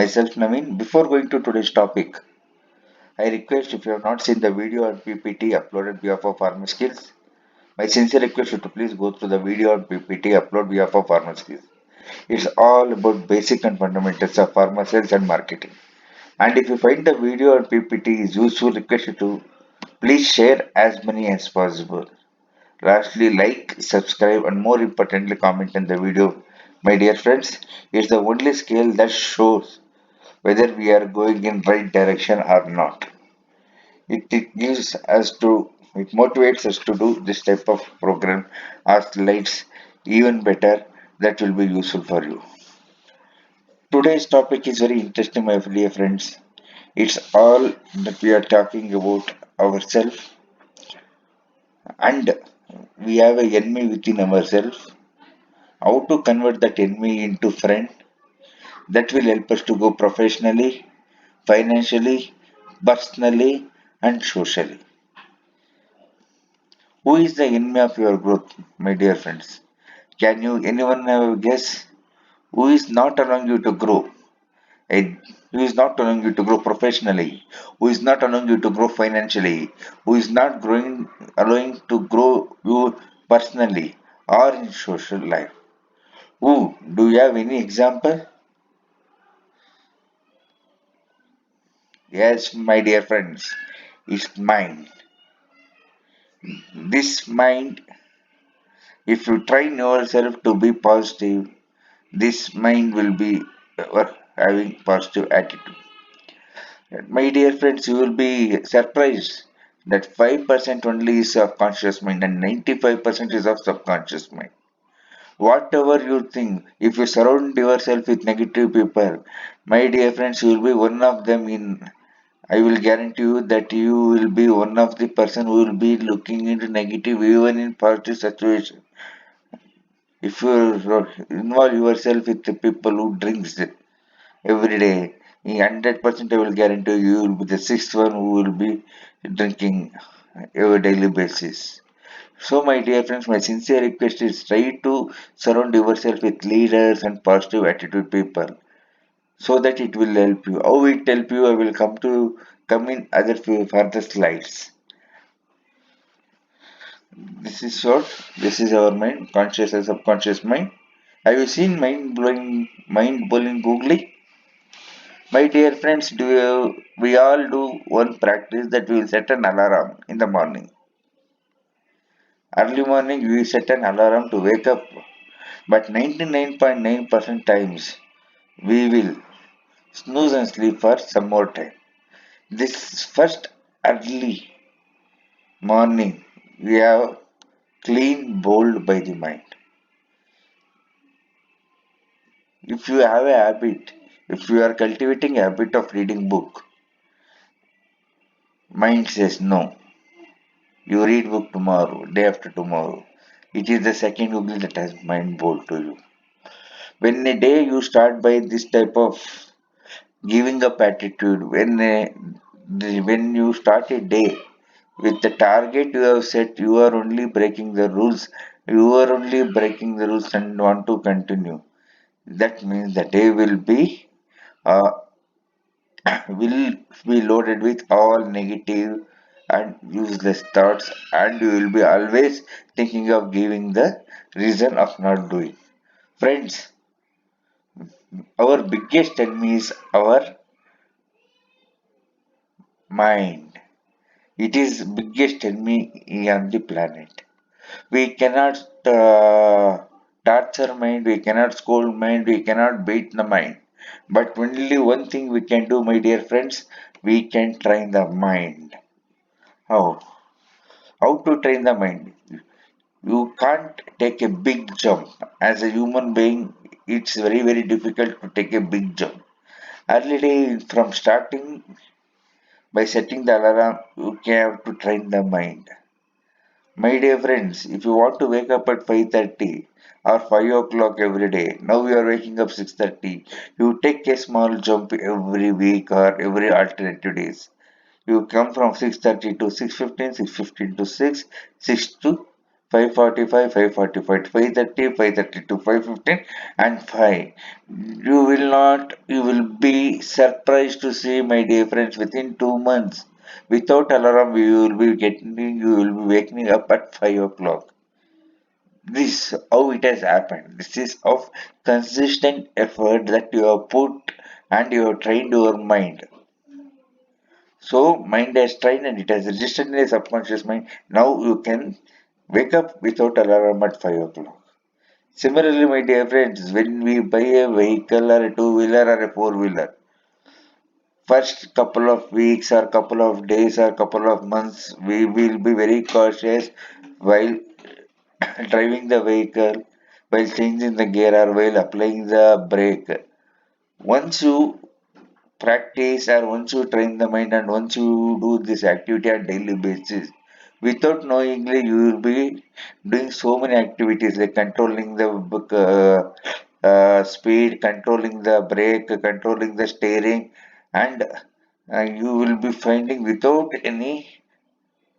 myself Naveen. Before going to today's topic, I request if you have not seen the video or PPT uploaded behalf of Pharma Skills, my sincere request you to please go through the video or PPT upload behalf of Pharma Skills. It's all about basic and fundamentals of pharma sales and marketing. And if you find the video or PPT is useful, request you to please share as many as possible. Lastly, like, subscribe, and more importantly, comment in the video. My dear friends, it's the only scale that shows whether we are going in right direction or not. It motivates us to do this type of program or slides even better. That will be useful for you. Today's topic is very interesting, my dear friends. It's all that we are talking about ourselves, and we have a enemy within ourselves. How to convert that enemy into friend? That will help us to go professionally, financially, personally, and socially. Who is the enemy of your growth, my dear friends? Can you anyone have a guess? Who is not allowing you to grow? Eh, Who is not allowing you to grow professionally? Who is not allowing you to grow financially? Who is not allowing to grow you personally or in social life? Who? Do you have any example? Yes, my dear friends, it's mind. This mind, if you train yourself to be positive, this mind will be having positive attitude. My dear friends, you will be surprised that 5% only is of conscious mind and 95% is of subconscious mind. Whatever you think, if you surround yourself with negative people, my dear friends, you will be one of them in. I will guarantee you that you will be one of the person who will be looking into negative even in positive situation. If you involve yourself with the people who drinks every day, in 100% I will guarantee you will be the sixth one who will be drinking every daily basis. So my dear friends, my sincere request is try to surround yourself with leaders and positive attitude people so that it will help you. How it help you, I will come in other further slides. This is short. This is our mind, conscious and subconscious mind. Have you seen mind blowing googly? My dear friends, we all do one practice that we will set an alarm in the morning. Early morning we set an alarm to wake up, but 99.9% times we will snooze and sleep for some more time. This first early morning we have clean bowled by the mind. If you have a habit, if you are cultivating a habit of reading book, mind says no. You read book tomorrow, day after tomorrow. It is the second Google that has mind bold to you. When a day you start by this type of giving up attitude, when you start a day with the target you have set, you are only breaking the rules. You are only breaking the rules and want to continue. That means the day uh, will be loaded with all negative and useless thoughts, and you will be always thinking of giving the reason of not doing. Friends, our biggest enemy is our mind. It is biggest enemy on the planet. We cannot torture mind, we cannot scold mind, we cannot beat the mind. But only one thing we can do, my dear friends, we can train the mind. How? How to train the mind? You can't take a big jump. As a human being, it's very, very difficult to take a big jump. Early day from starting by setting the alarm, you can have to train the mind. My dear friends, if you want to wake up at 5:30 or 5 o'clock every day, now you are waking up 6:30, you take a small jump every week or every alternative days. You come from 6:30 to 6:15, 6:15 to 6, 6 to 5:45, 5:45, 5:30, 5:30 to 5:15, and 5. You will be surprised to see, my dear friends, within 2 months, without alarm, you will be waking up at 5 o'clock. This how it has happened. This is of consistent effort that you have put and you have trained your mind. So mind has trained and it has registered in the subconscious mind. Now you can wake up without alarm at 5 o'clock. Similarly, my dear friends, when we buy a vehicle or a two-wheeler or a four-wheeler, first couple of weeks or couple of days or couple of months, we will be very cautious while driving the vehicle, while changing the gear or while applying the brake. Once you practice or once you train the mind and once you do this activity on daily basis, without knowingly you will be doing so many activities like controlling the speed, controlling the brake, controlling the steering, and you will be finding without any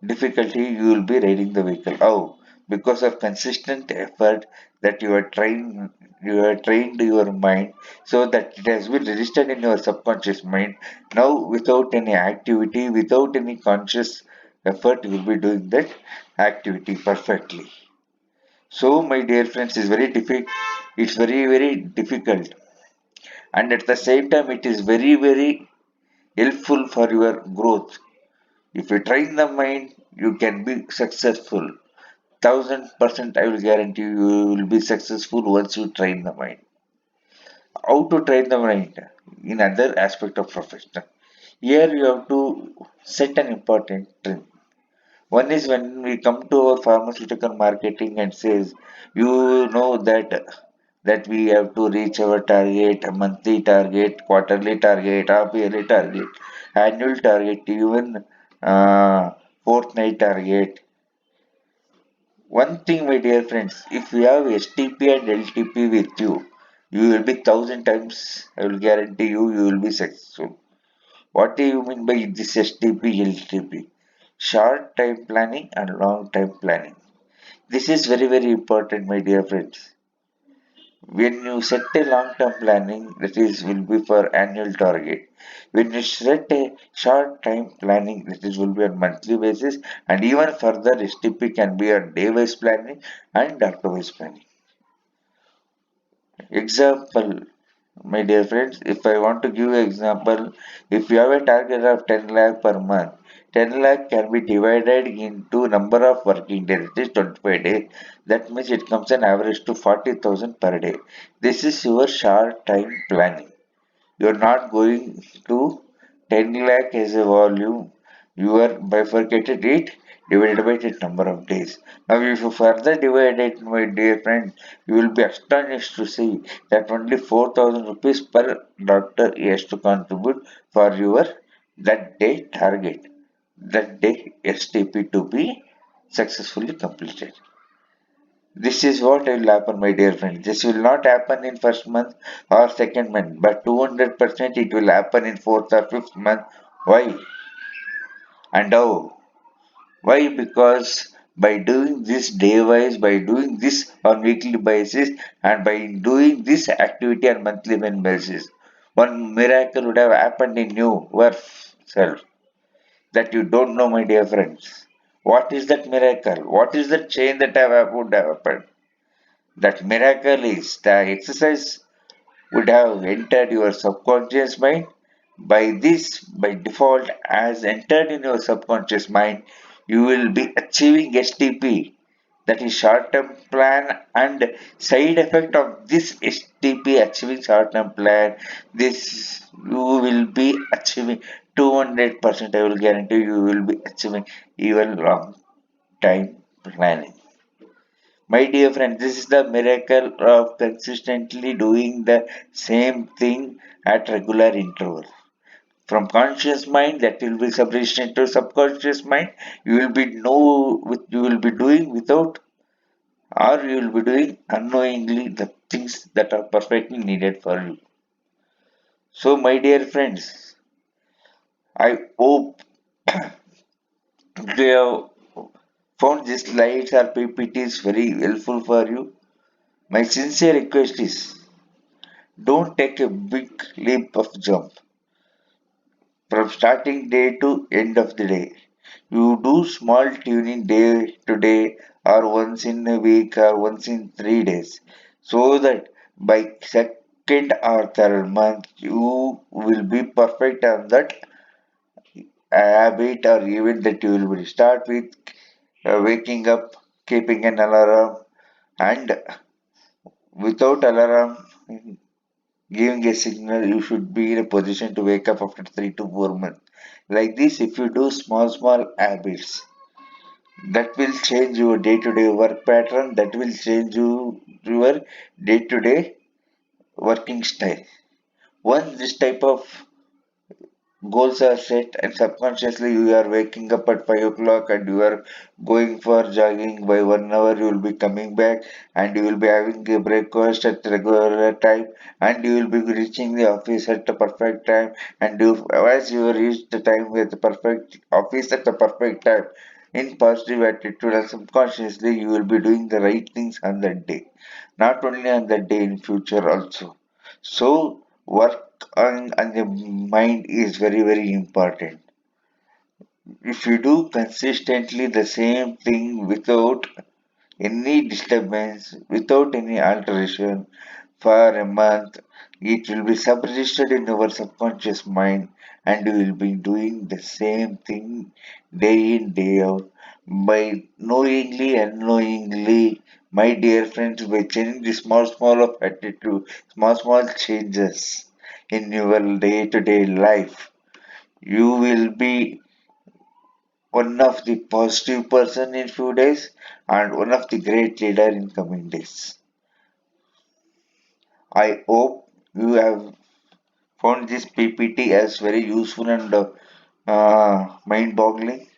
difficulty you will be riding the vehicle. How? Because of consistent effort that you have trained your mind so that it has been registered in your subconscious mind. Now without any activity, without any conscious effort, you will be doing that activity perfectly. So my dear friends, it's very, very difficult, and at the same time it is very, very helpful for your growth. If you train the mind, you can be successful. 1000% I will guarantee you will be successful once you train the mind. How to train the mind? In other aspect of profession. Here you have to set an important trend. One is when we come to our pharmaceutical marketing and says, you know that we have to reach our target, a monthly target, quarterly target, half yearly target, annual target, even uh, fortnight target. One thing, my dear friends, if you have STP and LTP with you, you will be 1000 times. I will guarantee you, you will be successful. What do you mean by this STP, LTP? Short time planning and long time planning. This is very, very important, my dear friends. When you set a long term planning, that is will be for annual target. When you set a short time planning, that is will be on monthly basis, and even further STP can be on day wise planning and doctor wise planning. Example, my dear friends, if I want to give you example, if you have a target of 10 lakh per month, 10 lakh can be divided into number of working days, it is 25 days. That means it comes an average to 40,000 per day. This is your short time planning. You're not going to 10 lakh as a volume. You are bifurcated it divided by the number of days. Now, if you further divide it, my dear friend, you will be astonished to see that only 4,000 rupees per doctor he has to contribute for your that day target, that day STP to be successfully completed. This is what will happen, my dear friend. This will not happen in first month or second month, but 200% it will happen in fourth or fifth month. Why? And how? Why? Because by doing this day wise, by doing this on weekly basis, and by doing this activity on monthly basis, one miracle would have happened in you yourself that you don't know, my dear friends. What is that miracle? What is the change that would have happened? That miracle is the exercise would have entered your subconscious mind. By this, by default, as entered in your subconscious mind, you will be achieving STP. That is short-term plan and side effect of this STP achieving short-term plan. This you will be achieving 200%. I will guarantee you will be achieving even long time planning. My dear friend, this is the miracle of consistently doing the same thing at regular intervals. From conscious mind, that will be submission to subconscious mind. You will be doing without, or you will be doing unknowingly the things that are perfectly needed for you. So, my dear friends, I hope they have Found these slides or PPTs very helpful for you? My sincere request is don't take a big leap of jump from starting day to end of the day. You do small tuning day to day or once in a week or once in 3 days so that by second or third month you will be perfect on that habit or even that you will start with waking up, keeping an alarm and without alarm giving a signal you should be in a position to wake up after 3 to 4 months. Like this, if you do small habits, that will change your day-to-day work pattern, that will change your day-to-day working style. Once this type of goals are set and subconsciously you are waking up at 5 o'clock and you are going for jogging by 1 hour, you will be coming back and you will be having a breakfast at regular time and you will be reaching the office at the perfect time, and you, as you reach the time at the perfect office at the perfect time in positive attitude, and subconsciously you will be doing the right things on that day, not only on that day, in future also. So work on the mind is very important. If you do consistently the same thing without any disturbance, without any alteration for a month, it will be sub-registered in your subconscious mind and you will be doing the same thing day in, day out. By knowingly, unknowingly, my dear friends, by changing the small of attitude, small changes in your day-to-day life, you will be one of the positive person in few days and one of the great leader in coming days. I hope you have found this PPT as very useful and mind-boggling.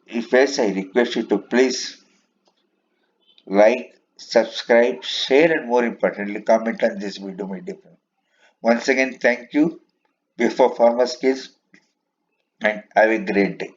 If yes, I request you to please like, subscribe, share, and more importantly, comment on this video, my dear friend. Once again, thank you before farmer skills and have a great day.